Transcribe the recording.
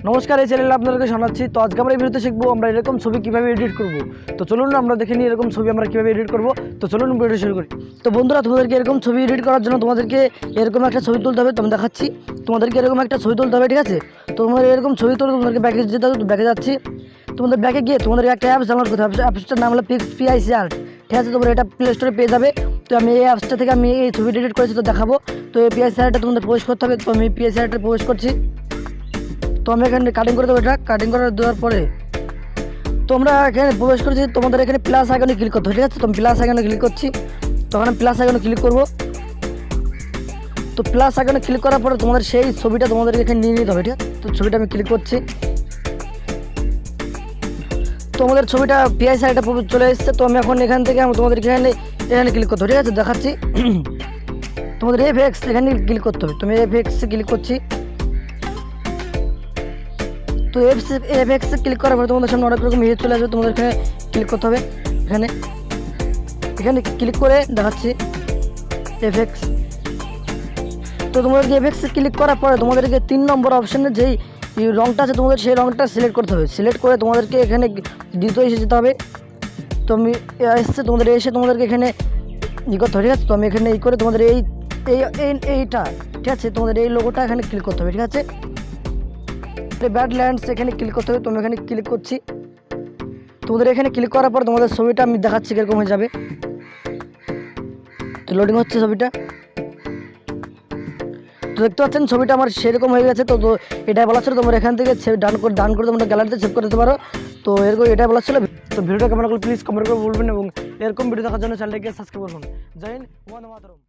নমস্কার, এই চ্যানেলে আপনাদেরকে জানাচ্ছি। তো আজকে আমরা এই ভিডিওতে শিখবো আমরা এরকম ছবি কীভাবে এডিট করব। তো চলুন আমরা দেখে নিই এরকম ছবি আমরা কীভাবে এডিট করব। তো চলুন ভিডিও শুরু করি। তো বন্ধুরা, তোমাদেরকে এরকম ছবি এডিট করার জন্য তোমাদেরকে এরকম একটা ছবি তুলতে হবে। তো আমি দেখাচ্ছি, তোমাদেরকে এরকম একটা ছবি তুলতে হবে, ঠিক আছে। তো তোমাদের এরকম ছবি তুলে তোমাদেরকে ব্যাকে যেতে হবে। ব্যাকে যাচ্ছি, তোমাদের ব্যাকে গিয়ে তোমাদের একটা অ্যাপস ডাউনলোড করতে হবে। অ্যাপসটার নাম হলো picsart, ঠিক আছে। তোমরা এটা প্লে স্টোরে পেয়ে যাবে। তো আমি এই অ্যাপসটা থেকে আমি এই ছবিটা এডিট করেছি, তো দেখাবো। তো এই picsartটা তোমাদের প্রবেশ করতে হবে। তো আমি picsartে প্রবেশ করছি। তো আমি এখানে কাটিং করে দেবো। এটা কাটিং করে দেওয়ার পরে তোমরা এখানে প্রবেশ করেছি, তোমাদের এখানে প্লাস আইকনে ক্লিক করতে হবে, ঠিক আছে। তো আমি প্লাস আইকনে ক্লিক করছি। তখন আমি প্লাস আইকনে ক্লিক করব। তো প্লাস আইকনে ক্লিক করার পরে তোমাদের সেই ছবিটা তোমাদের এখানে নিয়ে নিতে হবে, ঠিক আছে। তো ছবিটা আমি ক্লিক করছি। তোমাদের ছবিটা picsartে চলে এসেছে। তো আমি এখন এখান থেকে তোমাদের এখানে ক্লিক করতে হবে, ঠিক আছে। দেখাচ্ছি তোমাদের এফএক্স এখানে ক্লিক করতে হবে। তুমি এফএক্সে ক্লিক করছি। তো এফএক্সে ক্লিক করার পরে তোমাদের সামনে অনেক রকম ইয়ে চলে আসবে। তোমাদের এখানে ক্লিক করতে হবে। এখানে ক্লিক করে দেখাচ্ছি এফএক্স। তো তোমাদেরকে এফএক্সে ক্লিক করার পরে তোমাদেরকে 3 নম্বর অপশানে যেই রঙটা আছে তোমাদের সেই রঙটা সিলেক্ট করতে হবে। সিলেক্ট করে তোমাদেরকে এখানে দ্বিতীয় এসে যেতে হবে। তো আমি এসছে, তোমাদের এসে তোমাদেরকে এখানে করতে হবে, ঠিক আছে। তো আমি এখানে করে তোমাদের এইটা, ঠিক আছে। তোমাদের এই লোগোটা এখানে ক্লিক করতে হবে, ঠিক আছে। ব্যাডল্যান্ডস এখানে ক্লিক করতে হবে। তো আমি এখানে ক্লিক করছি। তোমাদের এখানে ক্লিক করার পর তোমাদের ছবিটা আমি দেখাচ্ছি কীরকম হয়ে যাবে। তো লোডিং হচ্ছে ছবিটা। তো দেখতে পাচ্ছেন ছবিটা আমার সেরকম হয়ে গেছে। তো এটাই বলা ছিল, তোমরা এখান থেকে ডান করে তোমরা গ্যালারিতে সেভ করে দিতে পারো। তো এরকম এটাই বলা ছিল। তো ভিডিওটা কেমন লাগলো প্লিজ কমেন্ট করে বলবেন, এবং এরকম ভিডিও দেখার জন্য চ্যানেলটাকে সাবস্ক্রাইব করুন। জয় হিন্দ, বন্দে মাতরম।